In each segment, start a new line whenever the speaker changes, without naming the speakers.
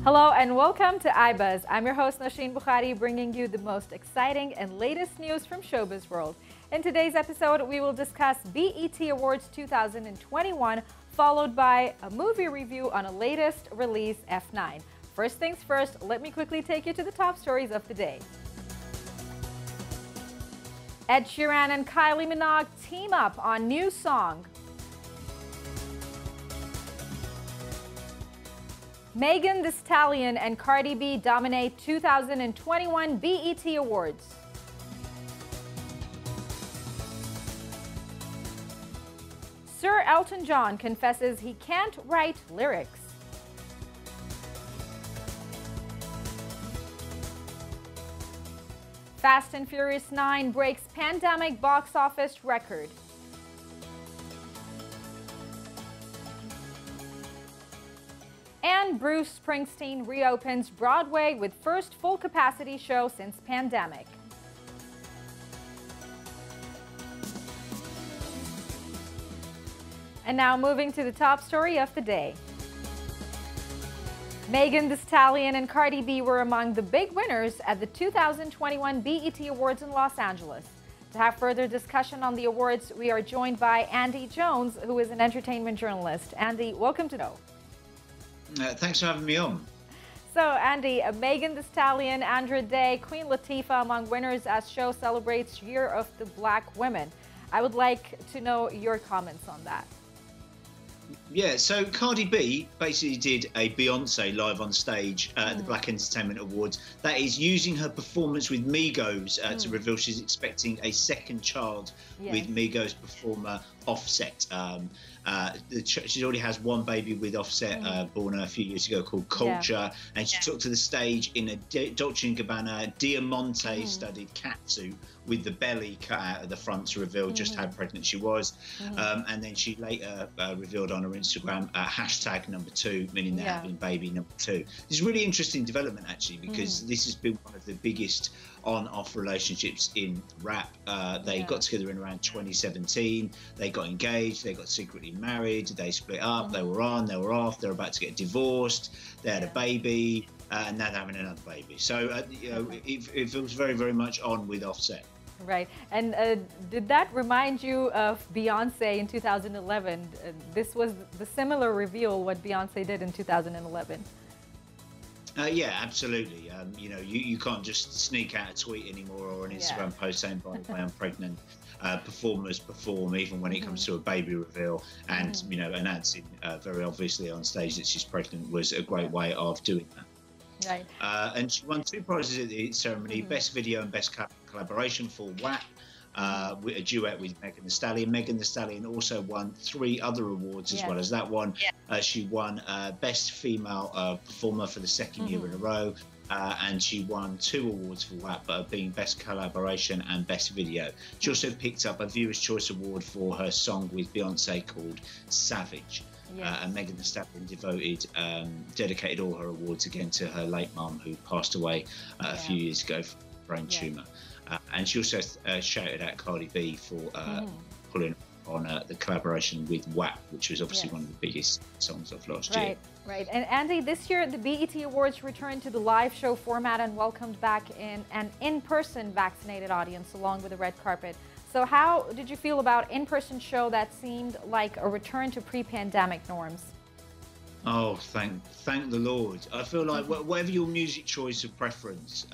Hello and welcome to iBuzz. I'm your host Nosheen Bukhari, bringing you the most exciting and latest news from showbiz world. In today's episode, we will discuss BET Awards 2021, followed by a movie review on a latest release, F9. First things first, let me quickly take you to the top stories of the day. Ed Sheeran and Kylie Minogue team up on new song. Megan Thee Stallion and Cardi B dominate 2021 BET Awards. Sir Elton John confesses he can't write lyrics. Fast and Furious 9 breaks pandemic box office record. And Bruce Springsteen reopens Broadway with first full capacity show since pandemic. And now moving to the top story of the day. Megan Thee Stallion and Cardi B were among the big winners at the 2021 BET Awards in Los Angeles. To have further discussion on the awards, we are joined by Andy Jones, who is an entertainment journalist. Andy, welcome to Know.
Thanks for having me on.
So, Andy, Megan Thee Stallion, Andra Day, Queen Latifah among winners as show celebrates Year of the Black Women. I would like to know your comments on that.
Yeah, so Cardi B basically did a Beyonce live on stage at the Black Entertainment Awards. That is using her performance with Migos to reveal she's expecting a second child with Migos performer Offset. She already has one baby with Offset, born a few years ago, called Culture, and she took to the stage in a Dolce & Gabbana Diamante studded catsuit with the belly cut out of the front to reveal just how pregnant she was. And then she later revealed on her Instagram #2, meaning they're having baby number 2. It's a really interesting development actually, because this has been one of the biggest on-off relationships in rap. They got together in around 2017. They got engaged, they got secretly married, they split up, they were on, they were off, they're about to get divorced, they had a baby, and now they're having another baby. So, you know, it feels very, very much on with Offset.
Right. And did that remind you of Beyonce in 2011? This was the similar reveal what Beyonce did in 2011.
Yeah, absolutely. You know, you can't just sneak out a tweet anymore or an Instagram post saying, by the way, I'm pregnant. Performers perform even when it comes to a baby reveal, and you know, announcing very obviously on stage that she's pregnant was a great way of doing that.
Right.
And she won 2 prizes at the ceremony, Best Video and Best Collaboration for WAP, with a duet with Megan Thee Stallion. Megan Thee Stallion also won 3 other awards as well as that one. She won Best Female Performer for the 2nd year in a row, and she won 2 awards for WAP, being Best Collaboration and Best Video. She also picked up a Viewer's Choice Award for her song with Beyonce called Savage. And Megan Thee Stallion dedicated all her awards again to her late mum, who passed away a few years ago from brain tumour. And she also shouted out Cardi B for pulling on the collaboration with WAP, which was obviously one of the biggest songs of last year.
Right. And Andy, this year the BET Awards returned to the live show format and welcomed back an in-person vaccinated audience along with the red carpet. So how did you feel about in-person show that seemed like a return to pre-pandemic norms?
Oh, thank the Lord. I feel like whatever your music choice of preference,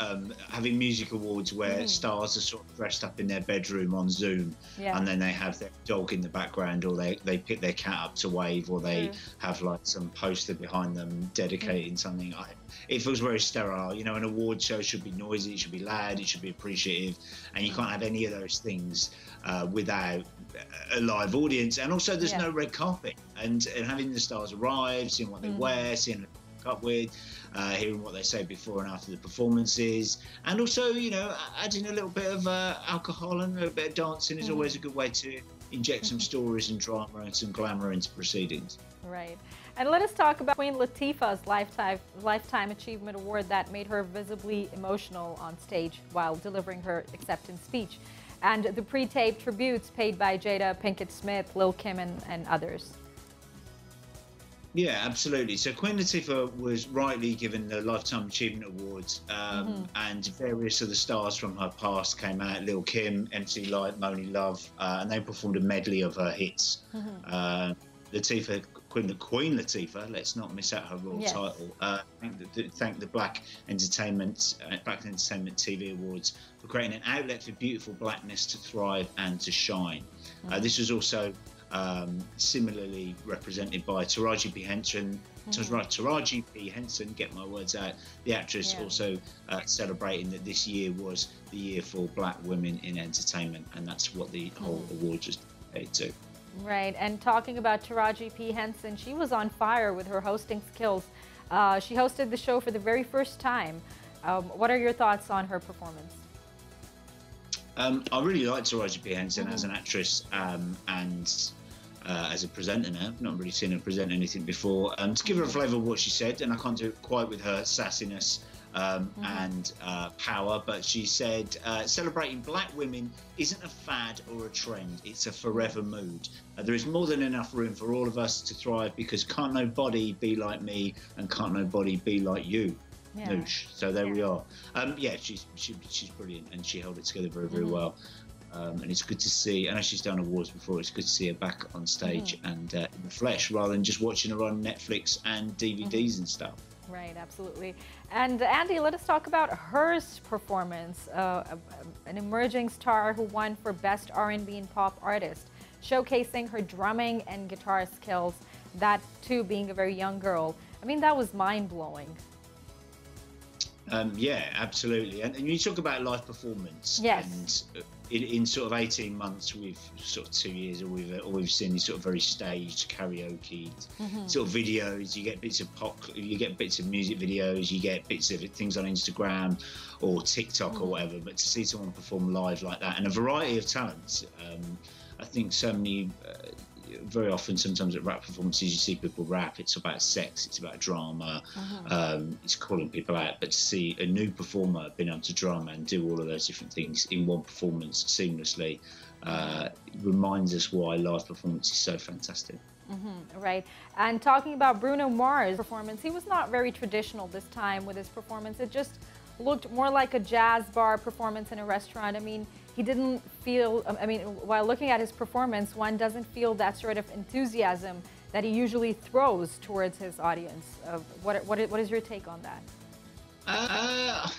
having music awards where stars are sort of dressed up in their bedroom on Zoom, and then they have their dog in the background, or they pick their cat up to wave, or they have like some poster behind them dedicating something. It feels very sterile. You know, an award show should be noisy, it should be loud, it should be appreciative, and you can't have any of those things without a live audience. And also there's no red carpet, and having the stars arrive, seeing what they wear, seeing what they up with, hearing what they say before and after the performances, and also, you know, adding a little bit of alcohol and a little bit of dancing is always a good way to inject some stories and drama and some glamour into proceedings.
Right. And let us talk about Queen Latifah's Lifetime Achievement Award that made her visibly emotional on stage while delivering her acceptance speech, and the pre-taped tributes paid by Jada Pinkett Smith, Lil Kim, and others.
Yeah, absolutely. So Queen Latifah was rightly given the Lifetime Achievement Award, and various of the stars from her past came out. Lil' Kim, MC Lyte, Moni Love, and they performed a medley of her hits. Latifah, Queen Latifah, let's not miss out her royal title. Thank the Black Entertainment TV Awards for creating an outlet for beautiful blackness to thrive and to shine. This was also similarly represented by Taraji P. Henson. Taraji P. Henson, get my words out. The actress also celebrating that this year was the year for Black women in entertainment, and that's what the whole award was dedicated to.
Right, and talking about Taraji P. Henson, she was on fire with her hosting skills. She hosted the show for the very first time. What are your thoughts on her performance?
I really like Taraji P. Henson as an actress and as a presenter now. I've not really seen her present anything before. To give her a flavour of what she said, and I can't do it quite with her sassiness and power, but she said, celebrating Black women isn't a fad or a trend, it's a forever mood. There is more than enough room for all of us to thrive, because can't nobody be like me and can't nobody be like you. Noosh. So there we are. She's brilliant, and she held it together very, very well. And it's good to see, I know she's done awards before, it's good to see her back on stage and in the flesh, rather than just watching her on Netflix and DVDs and stuff.
Right, absolutely. And Andy, let us talk about her performance, an emerging star who won for Best R&B and Pop Artist, showcasing her drumming and guitar skills, that too being a very young girl. I mean, that was mind-blowing.
Yeah, absolutely. And you talk about live performance.
Yes.
And in sort of 18 months, we've sort of 2 years, all we've seen is sort of very staged karaoke sort of videos. You get bits of pop, you get bits of music videos, you get bits of things on Instagram or TikTok or whatever. But to see someone perform live like that, and a variety of talents, I think so many. Very often, sometimes at rap performances, you see people rap. It's about sex, it's about drama, it's calling people out. But to see a new performer being able to drum and do all of those different things in one performance seamlessly reminds us why live performance is so fantastic.
Right. And talking about Bruno Mars' performance, he was not very traditional this time with his performance. It just looked more like a jazz bar performance in a restaurant. I mean, he didn't feel, I mean, while looking at his performance, one doesn't feel that sort of enthusiasm that he usually throws towards his audience. What is your take on that?
I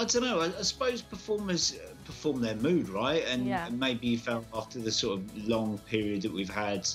don't know. I suppose performers perform their mood, right? And maybe you felt after the sort of long period that we've had,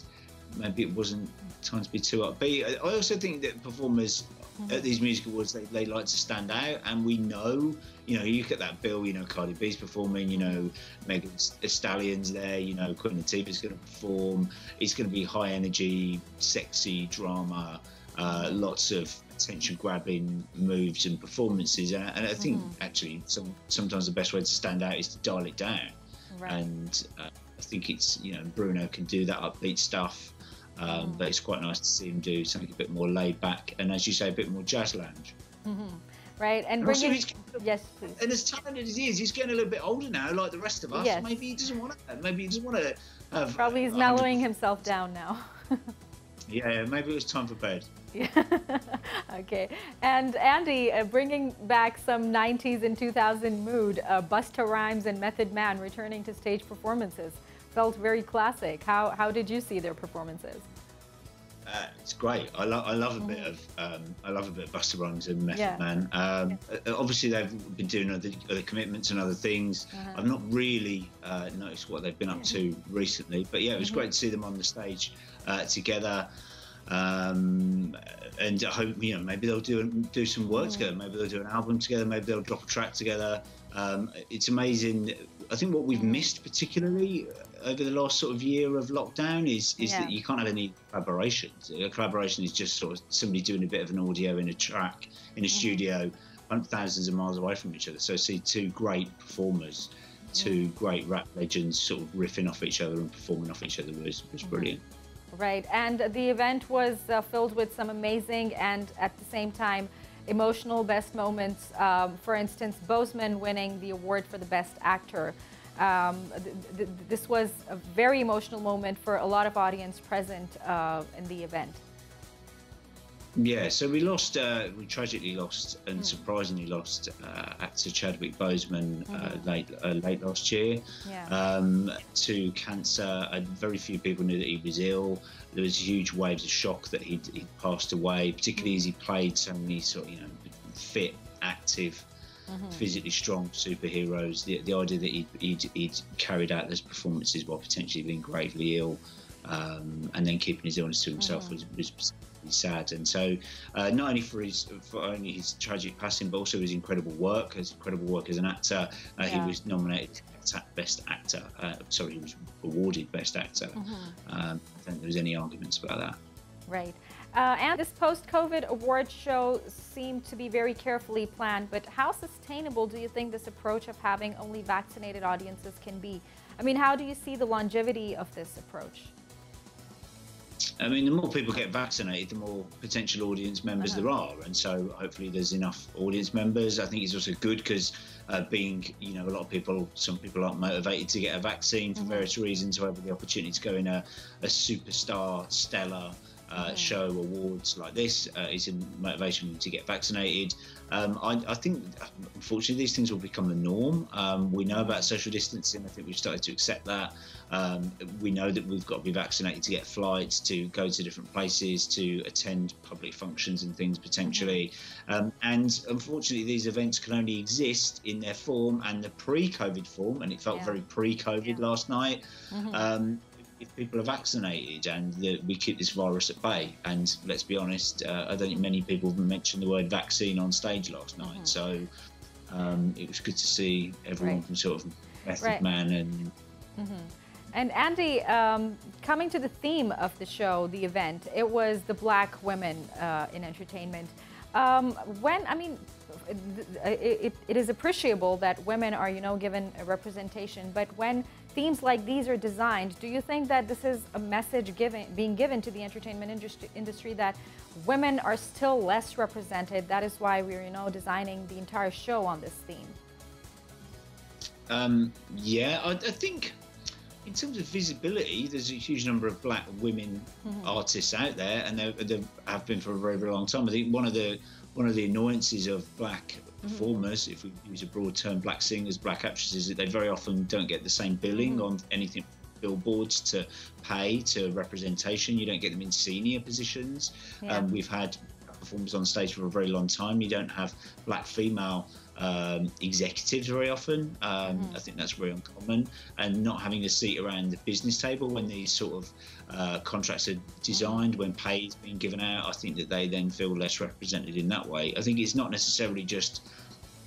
maybe it wasn't time to be too upbeat. I also think that performers at these music awards, they like to stand out, and we know, you know, you look at that bill, you know, Cardi B's performing, you know, Megan Thee Stallion's there, you know, Queen Latifah's going to perform. It's going to be high energy, sexy drama, lots of attention-grabbing moves and performances, and I think actually sometimes the best way to stand out is to dial it down. Right. And I think it's, you know, Bruno can do that upbeat stuff. But it's quite nice to see him do something a bit more laid back, and as you say, a bit more jazz lounge.
Right, and bringing, yes, please.
And as talented as he is, he's getting a little bit older now, like the rest of us.
Yes.
Maybe he doesn't want to. Maybe he doesn't want to have.
Probably he's mellowing himself down now.
Yeah, maybe it was time for bed.
Yeah. Okay. And Andy, bringing back some 90s and 2000 mood, Busta Rhymes and Method Man returning to stage performances. Felt very classic. How did you see their performances?
It's great. I love a bit of Busta Rhymes and Method Man. Obviously, they've been doing other commitments and other things. I've not really noticed what they've been up to recently, but yeah, it was great to see them on the stage together. And I hope, you know, maybe they'll do some work together. Maybe they'll do an album together. Maybe they'll drop a track together. It's amazing. I think what we've missed particularly over the last sort of year of lockdown is that you can't have any collaborations. A collaboration is just sort of somebody doing a bit of an audio in a track in a studio, thousands of miles away from each other. So see two great performers, two great rap legends sort of riffing off each other and performing off each other was brilliant.
Right, and the event was filled with some amazing and at the same time emotional best moments. For instance, Boseman winning the award for the best actor. This was a very emotional moment for a lot of audience present in the event.
Yeah, so we tragically lost and surprisingly lost actor Chadwick Boseman late last year to cancer. Very few people knew that he was ill. There was huge waves of shock that he'd passed away, particularly as he played so many sort of, fit, active, physically strong superheroes. The idea that he'd carried out those performances while potentially being gravely ill, and then keeping his illness to himself was sad. And so not only for only his tragic passing, but also his incredible work as an actor. He was nominated Best Actor. He was awarded Best Actor. I don't think there was any arguments about that.
Right. And this post-COVID award show seemed to be very carefully planned, but how sustainable do you think this approach of having only vaccinated audiences can be? I mean, how do you see the longevity of this approach?
I mean, the more people get vaccinated, the more potential audience members there are, and so hopefully there's enough audience members. I think it's also good because being, some people aren't motivated to get a vaccine for various reasons. However, the opportunity to go in a superstar, stellar show awards like this is a motivation to get vaccinated. I think, unfortunately, these things will become the norm. We know about social distancing. I think we've started to accept that. We know that we've got to be vaccinated to get flights, to go to different places, to attend public functions and things potentially. And unfortunately, these events can only exist in their form and the pre-COVID form, and it felt very pre-COVID last night. If people are vaccinated and we keep this virus at bay. And let's be honest, I don't think many people mentioned the word vaccine on stage last night. So it was good to see everyone from sort of Method Man and...
And Andy, coming to the theme of the show, the event, it was the Black women in entertainment. It is appreciable that women are, given a representation, but when themes like these are designed, do you think that this is a message being given to the entertainment industry that women are still less represented? That is why we're, designing the entire show on this theme.
I think in terms of visibility, there's a huge number of Black women artists out there, and there have been for a very, very long time. I think one of the annoyances of Black performers, if we use a broad term, Black singers, Black actresses, that they very often don't get the same billing on anything billboards to pay to representation. You don't get them in senior positions. We've had performers on stage for a very long time. You don't have Black female executives very often. I think that's very uncommon, and not having a seat around the business table when these sort of contracts are designed, when pay is being given out, I think that they then feel less represented in that way. I think it's not necessarily just,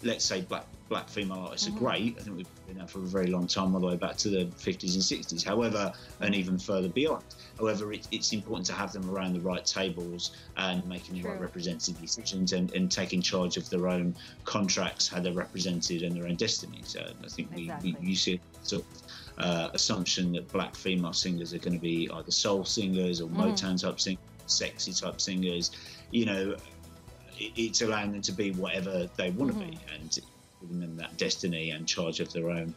let's say, black female artists are great. I think we've been that for a very long time, all the way back to the 50s and 60s. However, and even further beyond. However, it's important to have them around the right tables and making the right representative decisions and taking charge of their own contracts, how they're represented, and their own destiny. So I think you see a sort of assumption that Black female singers are going to be either soul singers or Motown type singers, sexy type singers. It's allowing them to be whatever they want to be, and giving them that destiny and charge of their own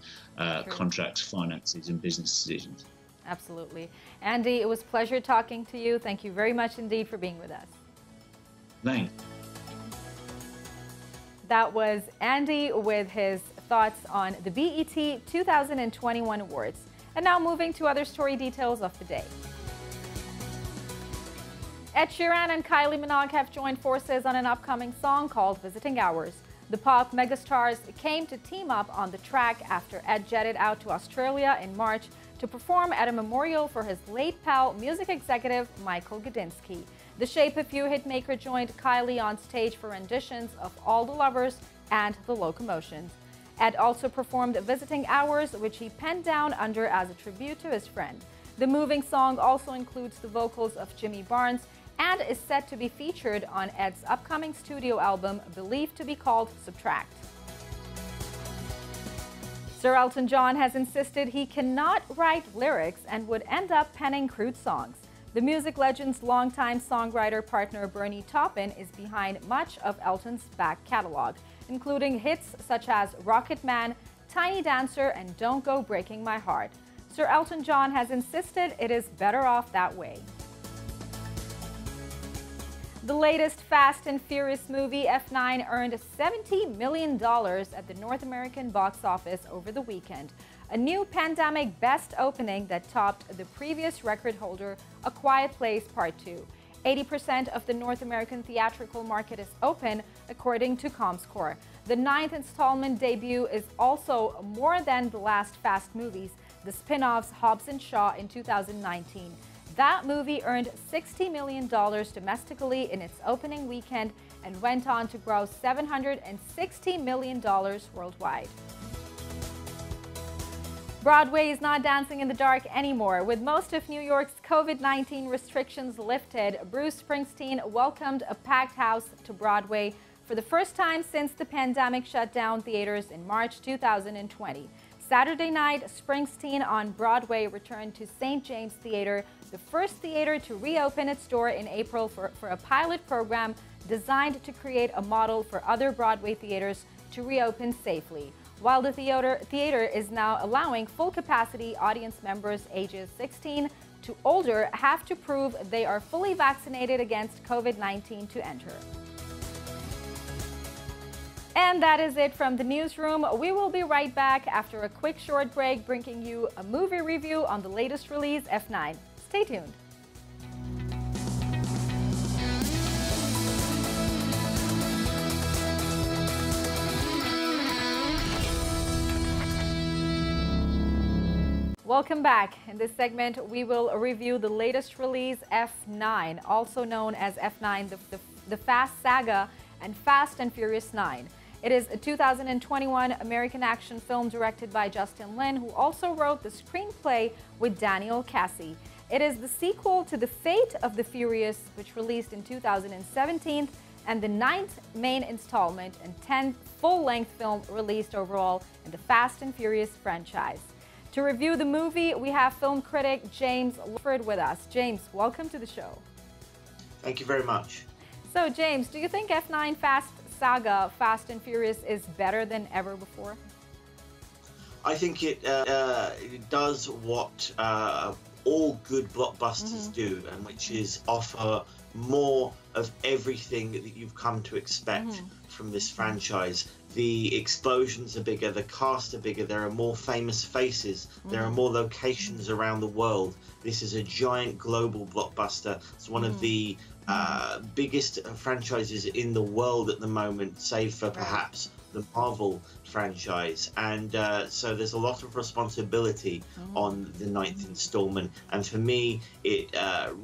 contracts, finances, and business decisions.
Absolutely. Andy, it was a pleasure talking to you. Thank you very much indeed for being with us.
Thanks.
That was Andy with his thoughts on the BET 2021 awards. And now moving to other story details of the day. Ed Sheeran and Kylie Minogue have joined forces on an upcoming song called Visiting Hours. The pop megastars came to team up on the track after Ed jetted out to Australia in March to perform at a memorial for his late pal, music executive Michael Gudinski. The Shape of You hitmaker joined Kylie on stage for renditions of All the Lovers and The Locomotions. Ed also performed Visiting Hours, which he penned down under as a tribute to his friend. The moving song also includes the vocals of Jimmy Barnes and is set to be featured on Ed's upcoming studio album, believed to be called Subtract. Sir Elton John has insisted he cannot write lyrics and would end up penning crude songs. The music legend's longtime songwriter partner Bernie Taupin is behind much of Elton's back catalog, including hits such as Rocket Man, Tiny Dancer, and Don't Go Breaking My Heart. Sir Elton John has insisted it is better off that way. The latest Fast and Furious movie, F9, earned $70 million at the North American box office over the weekend. A new pandemic best opening that topped the previous record holder, A Quiet Place Part 2. 80% of the North American theatrical market is open, according to Comscore. The 9th installment debut is also more than the last Fast movies, the spin-offs Hobbs and Shaw in 2019. That movie earned $60 million domestically in its opening weekend and went on to gross $760 million worldwide. Broadway is not dancing in the dark anymore. With most of New York's COVID-19 restrictions lifted, Bruce Springsteen welcomed a packed house to Broadway for the first time since the pandemic shut down theaters in March 2020. Saturday night, Springsteen on Broadway returned to St. James Theater, the first theater to reopen its door in April for a pilot program designed to create a model for other Broadway theaters to reopen safely. While the theater is now allowing full-capacity audience members ages 16 to older have to prove they are fully vaccinated against COVID-19 to enter. And that is it from the newsroom. We will be right back after a quick short break, bringing you a movie review on the latest release, F9. Stay tuned. Welcome back. In this segment, we will review the latest release, F9, also known as F9, the Fast Saga and Fast and Furious 9. It is a 2021 American action film directed by Justin Lin, who also wrote the screenplay with Daniel Cassie. It is the sequel to The Fate of the Furious, which released in 2017, and the 9th main installment and 10th full-length film released overall in the Fast and Furious franchise. To review the movie, we have film critic James Luxford with us. James, welcome to the show.
Thank you very much.
So, James, do you think F9 Fast Saga, Fast and Furious, is better than ever before?
I think it does what all good blockbusters do, and which is offer more of everything that you've come to expect from this franchise. The explosions are bigger, the cast are bigger, there are more famous faces, there are more locations around the world. This is a giant global blockbuster. It's one of the biggest franchises in the world at the moment, save for perhaps the Marvel franchise. And so there's a lot of responsibility on the 9th installment. And for me, it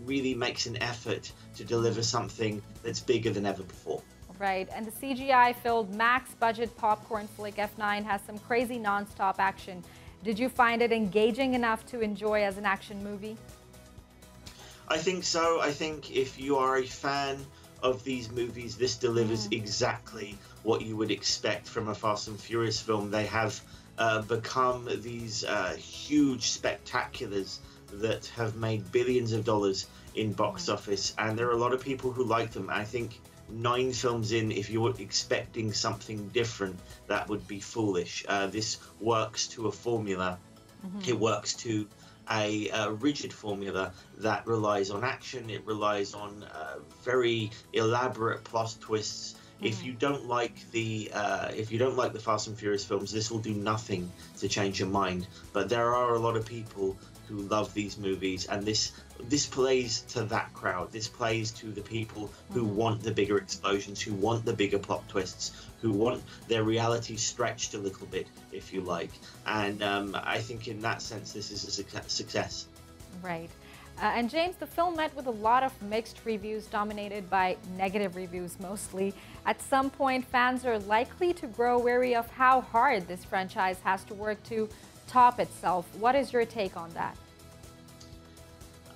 really makes an effort to deliver something that's bigger than ever before.
Right, and the CGI-filled max-budget popcorn flick F9 has some crazy non-stop action. Did you find it engaging enough to enjoy as an action movie?
I think so. I think if you are a fan of these movies, this delivers exactly what you would expect from a Fast and Furious film. They have become these huge spectaculars that have made billions of dollars in box office, and there are a lot of people who like them. I think 9 films in, if you're expecting something different, that would be foolish. This works to a formula. It works to a rigid formula that relies on action. It relies on very elaborate plot twists. If you don't like the Fast and Furious films, this will do nothing to change your mind. But there are a lot of people who love these movies, and this plays to that crowd. This plays to the people who want the bigger explosions, who want the bigger plot twists, who want their reality stretched a little bit, if you like. And I think in that sense, this is a success.
Right. And James, the film met with a lot of mixed reviews dominated by negative reviews mostly. At some point, fans are likely to grow wary of how hard this franchise has to work to top itself. What is your take on that?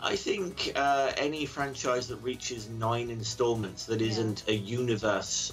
I think any franchise that reaches 9 installments that isn't a universe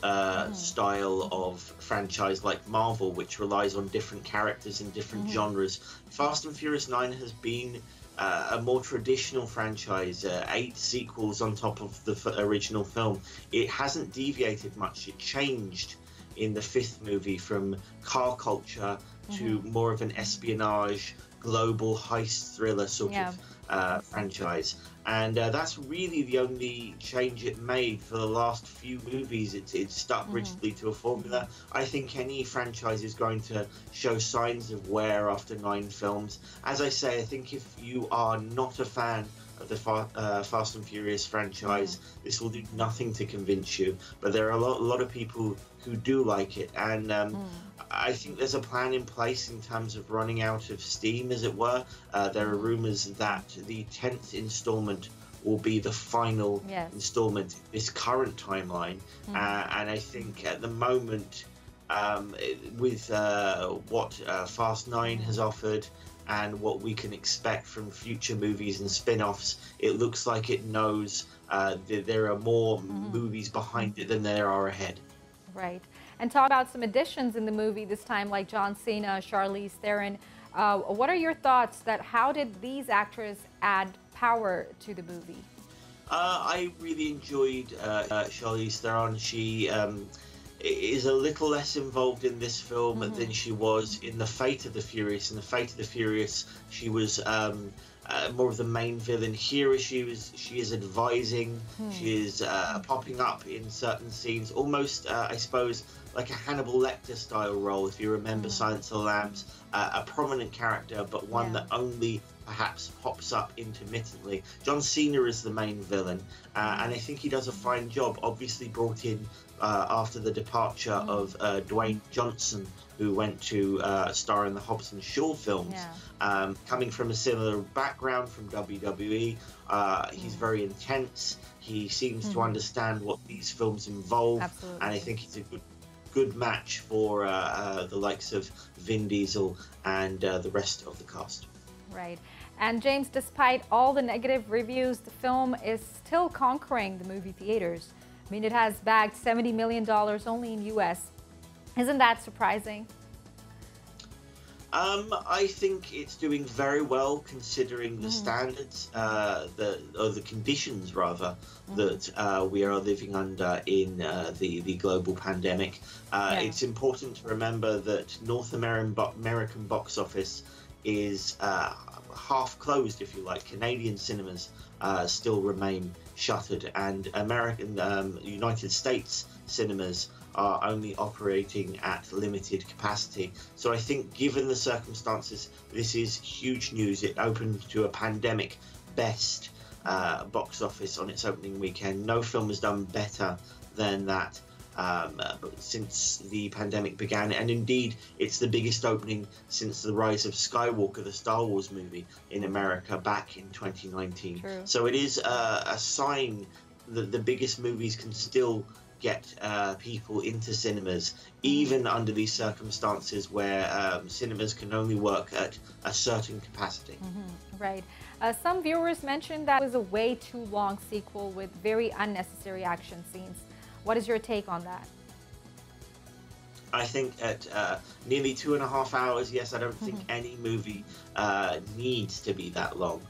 style of franchise like Marvel, which relies on different characters and different genres. Fast and Furious 9 has been a more traditional franchise, 8 sequels on top of the original film. It hasn't deviated much. It changed in the 5th movie from car culture to more of an espionage global heist thriller sort of franchise. And that's really the only change it made for the last few movies. It stuck rigidly to a formula. I think any franchise is going to show signs of wear after 9 films. As I say, I think if you are not a fan of the Fast and Furious franchise, this will do nothing to convince you. But there are a lot of people who do like it, and I think there's a plan in place in terms of running out of steam, as it were. There are rumors that the 10th installment will be the final installment in this current timeline, and I think at the moment, with what Fast 9 has offered and what we can expect from future movies and spin-offs, it looks like it knows that there are more movies behind it than there are ahead.
Right. And talk about some additions in the movie this time, like John Cena, Charlize Theron. What are your thoughts that how did these actors add power to the movie?
I really enjoyed Charlize Theron. She is a little less involved in this film than she was in The Fate of the Furious. In The Fate of the Furious, she was more of the main villain. Here she is advising, she is popping up in certain scenes, almost I suppose like a Hannibal Lecter style role, if you remember Silence of the Lambs, a prominent character but one that only perhaps pops up intermittently. John Cena is the main villain, and I think he does a fine job, obviously brought in after the departure of Dwayne Johnson, who went to star in the Hobbs and Shaw films. Coming from a similar background from WWE, he's very intense. He seems to understand what these films involve, and I think he's a good match for the likes of Vin Diesel and the rest of the cast.
Right. And James, despite all the negative reviews, the film is still conquering the movie theaters. I mean, it has bagged $70 million only in US. Isn't that surprising?
I think it's doing very well considering the standards, or the conditions rather, that we are living under in the global pandemic. It's important to remember that North American box office is half closed, if you like. Canadian cinemas still remain shuttered, and United States cinemas are only operating at limited capacity. So I think given the circumstances, this is huge news. It opened to a pandemic best box office on its opening weekend. No film has done better than that since the pandemic began, and indeed it's the biggest opening since the rise of Skywalker, the Star Wars movie, in America back in 2019.
True.
So it is a sign that the biggest movies can still get people into cinemas, even under these circumstances where cinemas can only work at a certain capacity.
Right. Some viewers mentioned that it was a way too long sequel with very unnecessary action scenes. What is your take on that?
I think at nearly 2.5 hours, yes, I don't think any movie needs to be that long.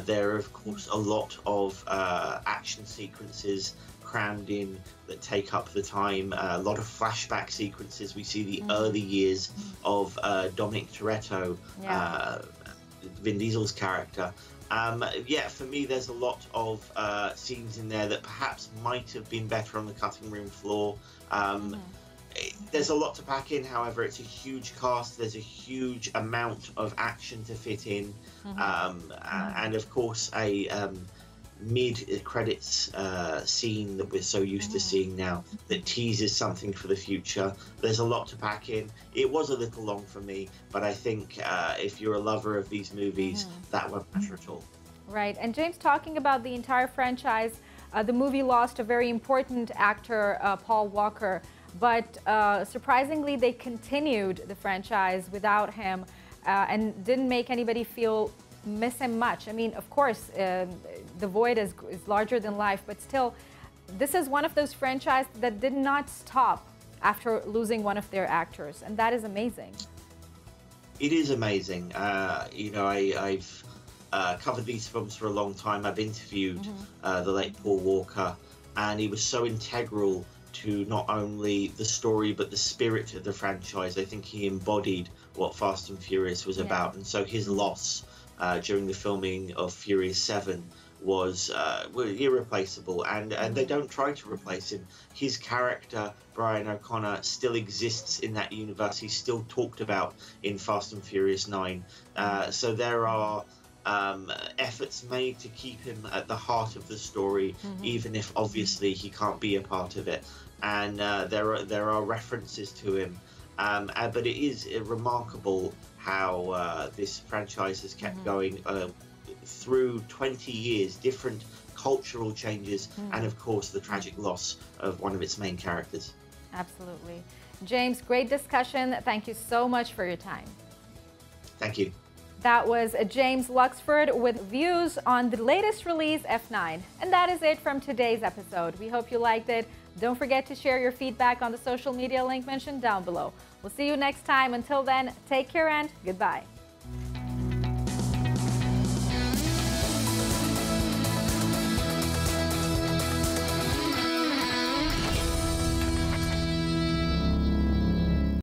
There are, of course, a lot of action sequences crammed in that take up the time, a lot of flashback sequences. We see the early years of Dominic Toretto, Vin Diesel's character. For me, there's a lot of scenes in there that perhaps might have been better on the cutting room floor. There's a lot to pack in, however, it's a huge cast, there's a huge amount of action to fit in, and of course a mid-credits scene that we're so used to seeing now that teases something for the future. There's a lot to pack in. It was a little long for me, but I think if you're a lover of these movies, that won't matter at all.
Right. And James, talking about the entire franchise, the movie lost a very important actor, Paul Walker, but surprisingly they continued the franchise without him and didn't make anybody miss him much. I mean, of course, the void is larger than life, but still, this is one of those franchises that did not stop after losing one of their actors, and that is amazing.
It is amazing. I've covered these films for a long time. I've interviewed the late Paul Walker, and he was so integral to not only the story but the spirit of the franchise. I think he embodied what Fast and Furious was about. And so his loss during the filming of Furious 7 was irreplaceable, and they don't try to replace him. His character, Brian O'Connor, still exists in that universe. He's still talked about in Fast and Furious 9. So there are efforts made to keep him at the heart of the story, even if obviously he can't be a part of it. And there are references to him. But it is remarkable how this franchise has kept going through 20 years, different cultural changes, and of course the tragic loss of one of its main characters.
Absolutely. James, great discussion. Thank you so much for your time.
Thank you.
That was James Luxford with views on the latest release, F9. And that is it from today's episode. We hope you liked it. Don't forget to share your feedback on the social media link mentioned down below. We'll see you next time. Until then, take care and goodbye.